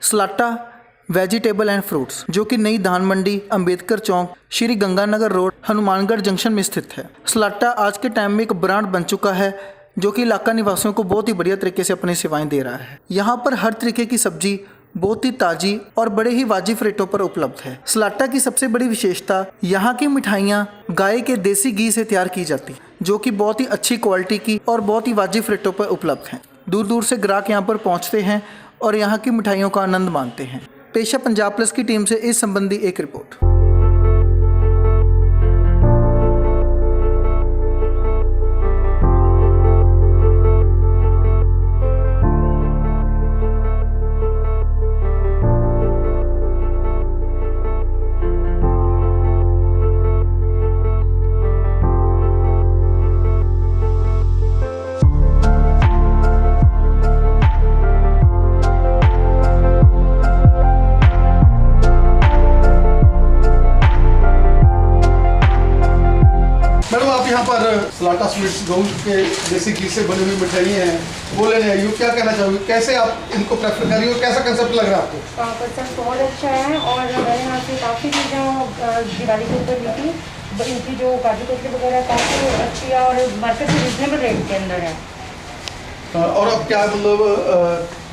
सलाटा vegetable and fruits, जो कि नई धान मंडी, अंबेडकर चौक, श्री गंगानगर रोड, हनुमानगढ़ जंक्शन में स्थित है। सलाटा आज के टाइम में एक ब्रांड बन चुका है जो कि इलाका निवासियों को बहुत ही बढ़िया तरीके से अपनी सेवाएं दे रहा है। यहाँ पर हर तरीके की सब्जी बहुत ही ताजी और बड़े ही वाजिब रेटों पर उपलब्ध है। सलाटा की सबसे बड़ी विशेषता यहाँ की मिठाइयाँ गाय के देसी घी से तैयार की जाती है, जो कि बहुत ही अच्छी क्वालिटी की और बहुत ही वाजिब रेटों पर उपलब्ध है। दूर दूर से ग्राहक यहाँ पर पहुँचते हैं और यहाँ की मिठाइयों का आनंद मानते हैं। पेशा पंजाब प्लस की टीम से इस संबंधी एक रिपोर्ट। मैडम, आप यहाँ पर सलाटा स्वीट्स गऊ के देसी घी से बनी हुई मिठाई हैं, वो लेने आई हो, क्या कहना चाहोगे? कैसे आप इनको प्रेफर करिए और कैसा कंसेप्ट लग रहा है आपको? कंसेप्ट बहुत अच्छा है और मैंने यहाँ से काफ़ी चीज़ें दिवाली के ऊपर ली थी। इनकी जो काजू कतली वगैरह काफ़ी अच्छी है और मार्केट से रिजनेबल रेट के अंदर है। और अब क्या मतलब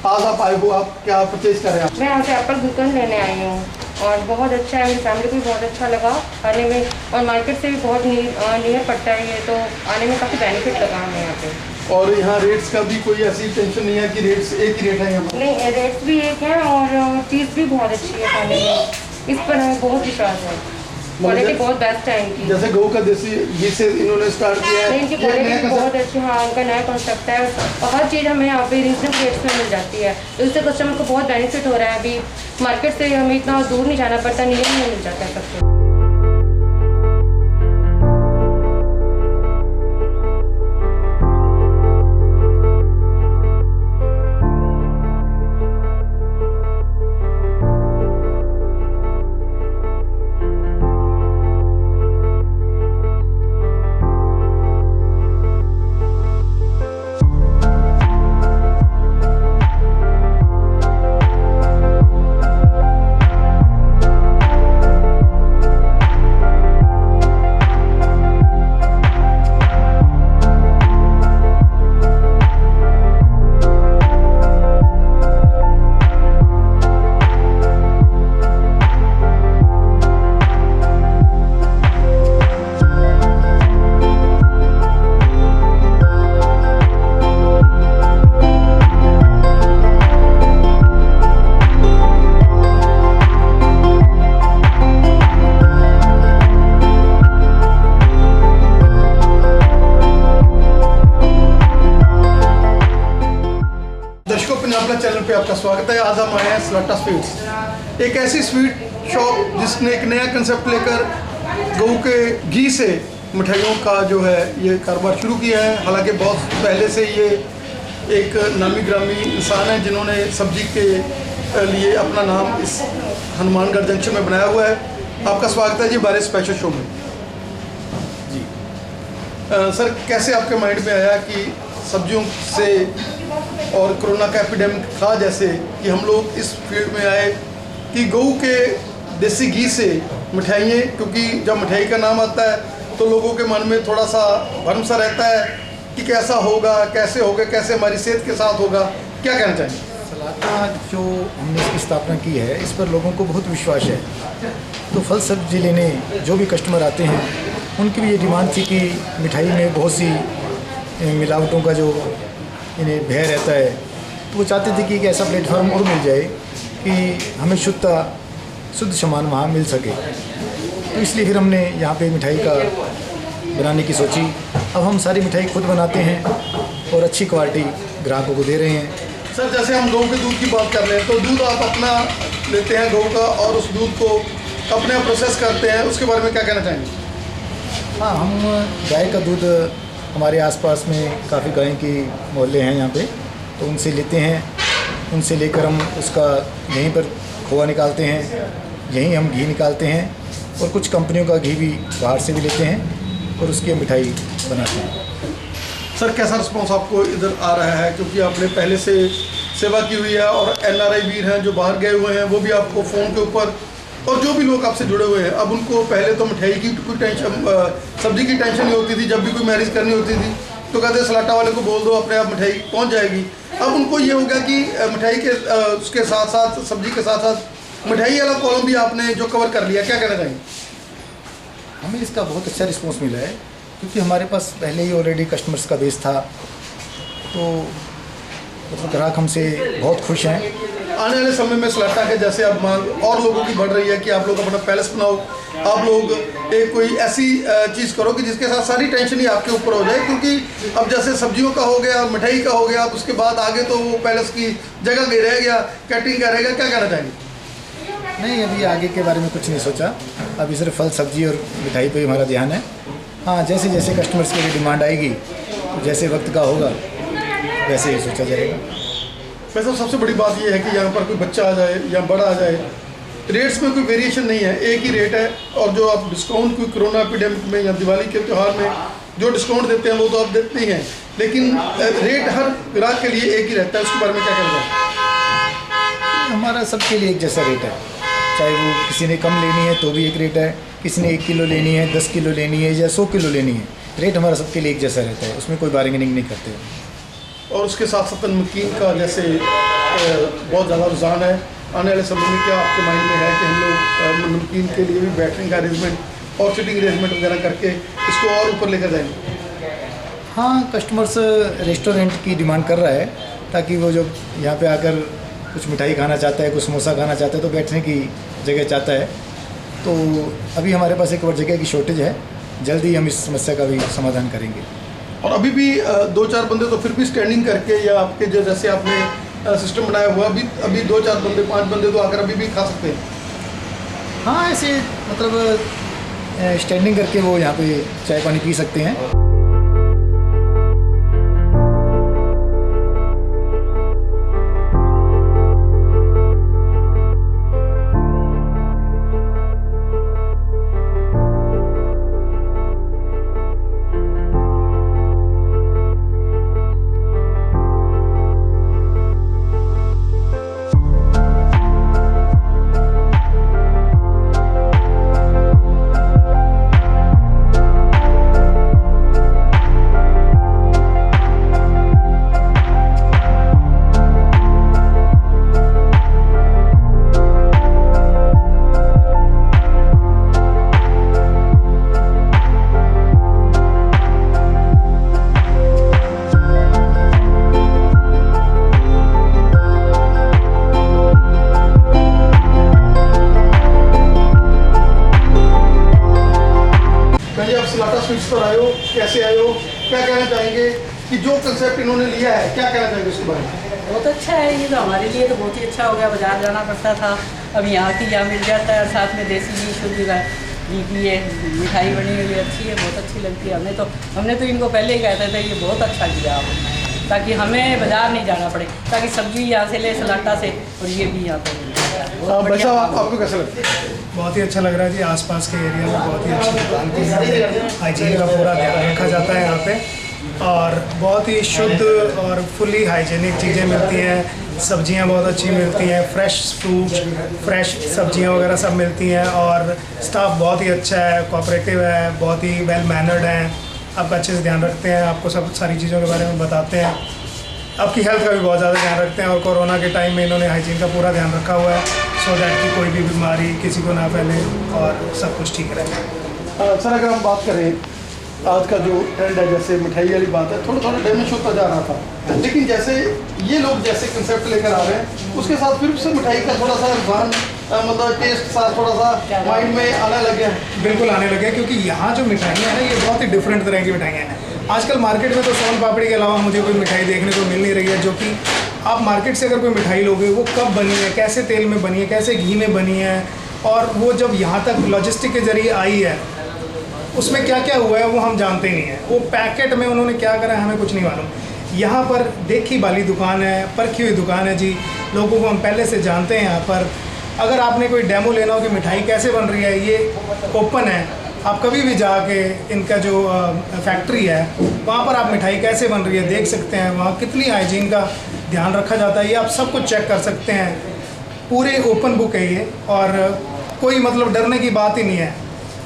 आज आप आए हो, आप क्या परचेज कर रहे हैं? मैं यहाँ से एप्पल गुलकंद लेने आई हूँ और बहुत अच्छा है, मेरी फैमिली को भी बहुत अच्छा लगा आने में और मार्केट से भी बहुत नियर पड़ता है ये, तो आने में काफ़ी बेनिफिट लगा हमें यहाँ पे। और यहाँ रेट्स का भी कोई ऐसी टेंशन नहीं है कि रेट्स एक ही रेट है यहाँ पर? नहीं, रेट्स भी एक है और चीज़ भी बहुत अच्छी है खाने में, इस पर हमें बहुत विश्वास है। क्वालिटी बहुत बेस्ट है इनकी। जैसे गऊ का देसी घी से इन्होंने स्टार्ट किया है, इनकी क्वालिटी बहुत अच्छी। हाँ, इनका नया कॉन्सेप्ट है और हर चीज़ हमें यहाँ पे रीजनेबल रेट्स में मिल जाती है, तो इससे कस्टमर को बहुत बेनिफिट हो रहा है। अभी मार्केट से हमें इतना दूर नहीं जाना पड़ता, नियर में मिल जाता है सब कुछ। चैनल पे आपका स्वागत है। आज हम आए हैं सलाटा स्वीट्स, एक ऐसी स्वीट शॉप जिसने एक नया कंसेप्ट लेकर गऊ के घी से मिठाइयों का जो है ये कारोबार शुरू किया है। हालांकि बहुत पहले से ये एक नामी ग्रामी इंसान है जिन्होंने सब्जी के लिए अपना नाम इस हनुमानगढ़ जंक्शन में बनाया हुआ है। आपका स्वागत है जी हमारे स्पेशल शो में। जी सर, कैसे आपके माइंड में आया कि सब्जियों से और कोरोना का एपिडेमिक था जैसे कि हम लोग इस फील्ड में आए कि गऊ के देसी घी से मिठाइयाँ, क्योंकि जब मिठाई का नाम आता है तो लोगों के मन में थोड़ा सा भ्रम सा रहता है कि कैसा होगा, कैसे होगा, कैसे हमारी सेहत के साथ होगा, क्या कहना चाहिए? सलाटा जो हमने इसकी स्थापना की है, इस पर लोगों को बहुत विश्वास है। तो फल सब्जी लेने जो भी कस्टमर आते हैं उनकी भी ये डिमांड थी कि मिठाई में बहुत सी मिलावटों का जो इन्हें भय रहता है, तो वो चाहते थे कि एक ऐसा प्लेटफॉर्म और मिल जाए कि हमें शुद्ध सामान वहाँ मिल सके। तो इसलिए फिर हमने यहाँ पे मिठाई का बनाने की सोची। अब हम सारी मिठाई खुद बनाते हैं और अच्छी क्वालिटी ग्राहकों को दे रहे हैं। सर, जैसे हम गऊ के दूध की बात कर रहे हैं तो दूध आप अपना लेते हैं गऊ का और उस दूध को अपने प्रोसेस करते हैं, उसके बारे में क्या कहना चाहेंगे? हाँ, हम गाय का दूध, हमारे आसपास में काफ़ी गाय की मोहल्ले हैं यहाँ पे, तो उनसे लेते हैं। उनसे लेकर हम उसका यहीं पर खोआ निकालते हैं, यहीं हम घी निकालते हैं और कुछ कंपनियों का घी भी बाहर से भी लेते हैं और उसकी हम मिठाई बनाते हैं। सर, कैसा रिस्पांस आपको इधर आ रहा है, क्योंकि आपने पहले से सेवा की हुई है, और NRI वीर हैं जो बाहर गए हुए हैं, वो भी आपको फ़ोन के ऊपर, और जो भी लोग आपसे जुड़े हुए हैं, अब उनको पहले तो मिठाई की कोई टेंशन, सब्जी की टेंशन नहीं होती थी। जब भी कोई मैरिज करनी होती थी तो कहते सलाटा वाले को बोल दो, अपने आप मिठाई पहुंच जाएगी। अब उनको ये हो गया कि मिठाई के उसके साथ साथ, सब्जी के साथ साथ मिठाई वाला कॉलम भी आपने जो कवर कर लिया, क्या कहना चाहेंगे? हमें इसका बहुत अच्छा रिस्पॉन्स मिला है, क्योंकि हमारे पास पहले ही ऑलरेडी कस्टमर्स का बेस था, तो ग्राहक हमसे बहुत खुश हैं। आने वाले समय में सलाटा के जैसे अब मांग और लोगों की बढ़ रही है कि आप लोग अपना पैलेस बनाओ, आप लोग एक कोई ऐसी चीज़ करो कि जिसके साथ सारी टेंशन ही आपके ऊपर हो जाए, क्योंकि अब जैसे सब्जियों का हो गया, मिठाई का हो गया, अब उसके बाद आगे तो वो पैलेस की जगह भी रह गया, कैटरिंग का रहेगा, क्या कहना चाहेंगे? नहीं, अभी आगे के बारे में कुछ नहीं सोचा, अभी सिर्फ फल सब्जी और मिठाई पे ही हमारा ध्यान है। हाँ, जैसे जैसे कस्टमर्स की डिमांड आएगी, जैसे वक्त का होगा वैसे ही सोचा जाएगा। वैसे सबसे बड़ी बात यह है कि यहाँ पर कोई बच्चा आ जाए या बड़ा आ जाए, रेट्स में कोई वेरिएशन नहीं है, एक ही रेट है। और जो आप डिस्काउंट कोई कोरोना एपिडेमिक में या दिवाली के त्यौहार में जो डिस्काउंट देते हैं वो तो आप देते ही हैं, लेकिन रेट हर ग्राहक के लिए एक ही रहता है। उसके बारे में क्या कहना है? हमारा सबके लिए एक जैसा रेट है, चाहे वो किसी ने कम लेनी है तो भी एक रेट है, किसी ने 1 किलो लेनी है, 10 किलो लेनी है या 100 किलो लेनी है, रेट हमारा सबके लिए एक जैसा रहता है, उसमें कोई बार्गेनिंग नहीं करते। और उसके साथ साथ नमकीन का जैसे बहुत ज़्यादा रुझान है, आने वाले समय में क्या आपके माइंड में है कि हम लोग नमकीन के लिए भी बैटरिंग का अरेंजमेंट और सिटिंग अरेंजमेंट वगैरह करके इसको और ऊपर लेकर जाएंगे? हाँ, कस्टमर्स रेस्टोरेंट की डिमांड कर रहा है, ताकि वो जो यहाँ पे आकर कुछ मिठाई खाना चाहता है, कुछ समोसा खाना चाहता है, तो बैठने की जगह चाहता है। तो अभी हमारे पास एक और जगह की शॉर्टेज है, जल्दी हम इस समस्या का भी समाधान करेंगे। और अभी भी 2-4 बंदे तो फिर भी स्टैंडिंग करके, या आपके जो जैसे आपने सिस्टम बनाया हुआ, अभी 2-4 बंदे, 5 बंदे तो आकर अभी भी खा सकते हैं। हाँ, ऐसे मतलब स्टैंडिंग करके वो यहाँ पे चाय पानी पी सकते हैं। सलाटा स्वीट्स पर आए हो, कैसे आए हो, क्या कहना चाहेंगे कि जो कंसेप्ट इन्होंने लिया है, क्या कहना चाहेंगे उसके बारे में? बहुत अच्छा है ये, तो हमारे लिए तो बहुत ही अच्छा हो गया। बाजार जाना पड़ता था, अब यहाँ की यहाँ मिल जाता है, और साथ में देसी घी, शुद्ध घी की ये मिठाई बनी हुई अच्छी है, बहुत अच्छी लगती है। हमने तो इनको पहले ही कहते थे ये बहुत अच्छा किया आपने, ताकि हमें बाजार नहीं जाना पड़े, ताकि सब्जी यहाँ से ले सलाटा से, और ये भी यहाँ पर मिल जाता है। भाई साहब, आपको कैसा लगता है? बहुत ही अच्छा लग रहा है जी। आसपास के एरिया में बहुत ही अच्छी दुकान की है, हाइजीन का पूरा ध्यान रखा जाता है यहाँ पे, और बहुत ही शुद्ध और फुली हाइजीनिक चीज़ें मिलती हैं। सब्जियाँ बहुत अच्छी मिलती हैं, फ्रेश फ्रूट, फ्रेश सब्जियाँ वगैरह सब मिलती हैं, और स्टाफ बहुत ही अच्छा है, कोऑपरेटिव है, बहुत ही वेल मैनर्ड हैं, आपका अच्छे से ध्यान रखते हैं, आपको सब सारी चीज़ों के बारे में बताते हैं, आपकी हेल्थ का भी बहुत ज़्यादा ध्यान रखते हैं। और कोरोना के टाइम में इन्होंने हाइजीन का पूरा ध्यान रखा हुआ है, सो दैट कि कोई भी बीमारी किसी को ना फैले और सब कुछ ठीक रहे। सर, अगर हम बात करें आज का जो ट्रेंड है, जैसे मिठाई वाली बात है, थोड़ा थोड़ा डैमेज होता जा रहा था, लेकिन जैसे ये लोग जैसे कंसेप्ट लेकर आ रहे हैं, उसके साथ फिर से मिठाई का थोड़ा सा रुझान, मतलब टेस्ट सा थोड़ा सा माइंड में आने लगे हैं। बिल्कुल आने लगे, क्योंकि यहाँ जो मिठाइयाँ हैं ना, ये बहुत ही डिफरेंट तरह की मिठाइयाँ हैं। आजकल मार्केट में तो सोन पापड़ी के अलावा मुझे कोई मिठाई देखने को मिल नहीं रही है, जो कि आप मार्केट से अगर कोई मिठाई लोगे, वो कब बनी है, कैसे तेल में बनी है, कैसे घी में बनी है, और वो जब यहाँ तक लॉजिस्टिक के ज़रिए आई है, उसमें क्या क्या हुआ है वो हम जानते ही नहीं है। वो पैकेट में उन्होंने क्या करा है हमें कुछ नहीं मालूम। यहाँ पर देखी वाली दुकान है, परखी हुई दुकान है जी, लोगों को हम पहले से जानते हैं। यहाँ पर अगर आपने कोई डेमो लेना हो कि मिठाई कैसे बन रही है, ये ओपन है, आप कभी भी जाके इनका जो फैक्ट्री है वहाँ पर आप मिठाई कैसे बन रही है देख सकते हैं। वहाँ कितनी हाइजीन का ध्यान रखा जाता है। ये आप सब कुछ चेक कर सकते हैं, पूरे ओपन बुक है ये, और कोई मतलब डरने की बात ही नहीं है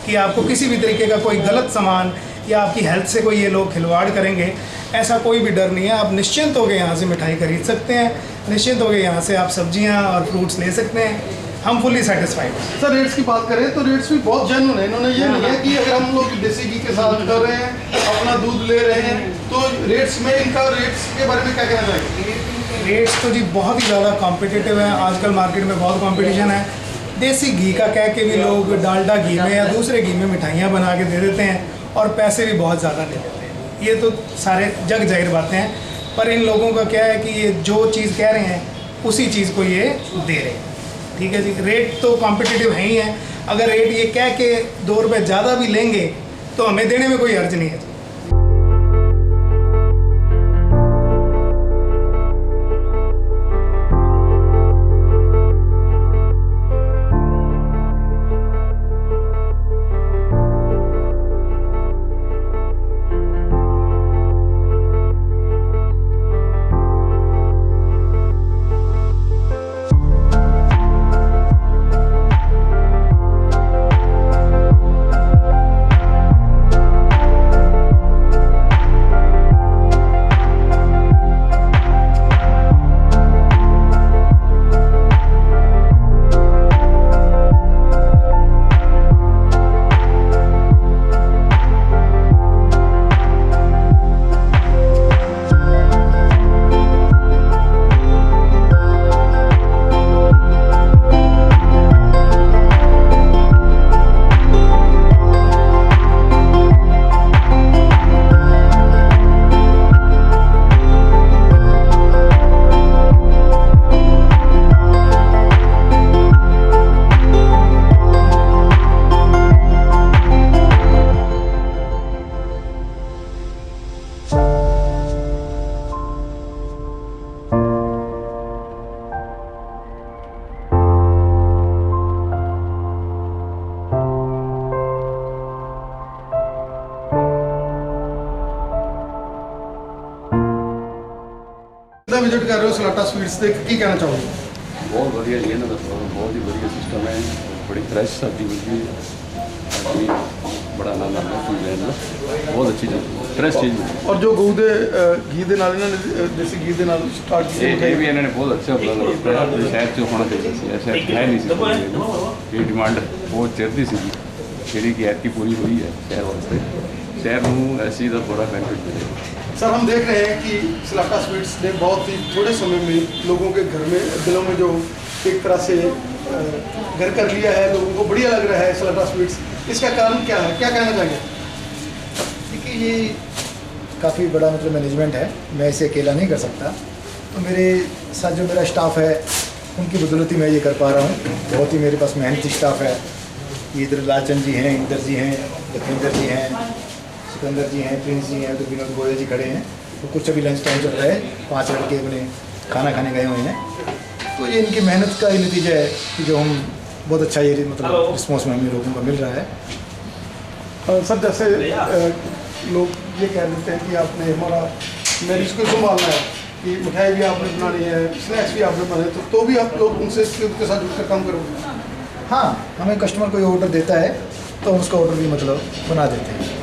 कि आपको किसी भी तरीके का कोई गलत सामान या आपकी हेल्थ से कोई ये लोग खिलवाड़ करेंगे, ऐसा कोई भी डर नहीं है। आप निश्चिंत होकर यहाँ से मिठाई खरीद सकते हैं, निश्चिंत होकर यहाँ से आप सब्जियाँ और फ्रूट्स ले सकते हैं। हम फुली सेटिस्फाइड हैं। सर रेट्स की बात करें तो रेट्स भी बहुत जेन्युइन है। इन्होंने ये नहीं है कि अगर हम लोग देसी घी के साथ कर रहे हैं, अपना दूध ले रहे हैं, तो रेट्स में इनका रेट्स के बारे में क्या कहना चाहेंगे? रेट्स तो जी बहुत ही ज़्यादा कॉम्पिटिटिव है, आजकल मार्केट में बहुत कंपटीशन है। देसी घी का कह के भी लोग डालडा घी में या दूसरे घी में मिठाइयाँ बना के दे देते हैं और पैसे भी बहुत ज़्यादा ले लेते हैं। ये तो सारे जग जाहिर बातें हैं, पर इन लोगों का क्या है कि ये जो चीज़ कह रहे हैं उसी चीज़ को ये दे रहे हैं। ठीक है जी, रेट तो कॉम्पिटिटिव है ही है। अगर रेट ये कह के 2 रुपये ज़्यादा भी लेंगे तो हमें देने में कोई अर्ज नहीं है। विजिट कर रहे हो सलाटा स्वीट्स देख की कहना चाहोगे? बहुत बढ़िया जी, इन्हों का बहुत ही बढ़िया सिस्टम है, बड़ी फ्रैश सब्जी मिलती है, बड़ा आनंद आता है चीज़ लेने का, बहुत अच्छी चीज़, फ्रैश चीज़ मिलती है। और जो गऊ दे घी दे नाल इन्होंने देसी घी दे नाल स्टार्ट ये भी इन्होंने बहुत अच्छा उपलब्ध शहर से होना चाहिए, ऐसा है नहीं सी, ये डिमांड बहुत चलती सी जी कि ऐत की पूरी हुई है शहर वास्ते, शहर में ऐसी का बड़ा बेनिफिट मिलेगा। सर हम देख रहे हैं कि सलाटा स्वीट्स ने बहुत ही थोड़े समय में लोगों के घर में दिलों में जो एक तरह से घर कर लिया है, लोगों को बढ़िया लग रहा है सलाटा स्वीट्स, इसका कारण क्या है, क्या कहना चाहिए? देखिए ये काफ़ी बड़ा मतलब मैनेजमेंट है, मैं इसे अकेला नहीं कर सकता। तो मेरे साथ जो मेरा स्टाफ है उनकी बदौलत ही मैं ये कर पा रहा हूँ। बहुत ही मेरे पास मेहनती स्टाफ है। ये इधर लालचंद जी हैं, इंदर जी हैं, लखविंदर जी हैं, सिकंदर जी हैं, प्रिंस जी हैं, तो विनोद गोयल जी खड़े हैं। तो कुछ अभी लंच टाइम चल रहा है, 5 लड़के अपने खाना खाने गए हुए हैं। तो ये इनकी मेहनत का ही नतीजा है कि जो हम बहुत अच्छा ये मतलब रिस्पॉन्स में हमें लोगों को मिल रहा है। सर जैसे लोग ये कह देते हैं कि आपने हमारा मैरिज को संभालना है, कि मिठाई भी आपने बनानी है, स्नैक्स भी आपने बनाए, तो भी आप लोग उनसे उनके साथ जुड़कर काम करोगे? हाँ, हमें कस्टमर कोई ऑर्डर देता है तो हम उसका ऑर्डर भी मतलब बना देते हैं।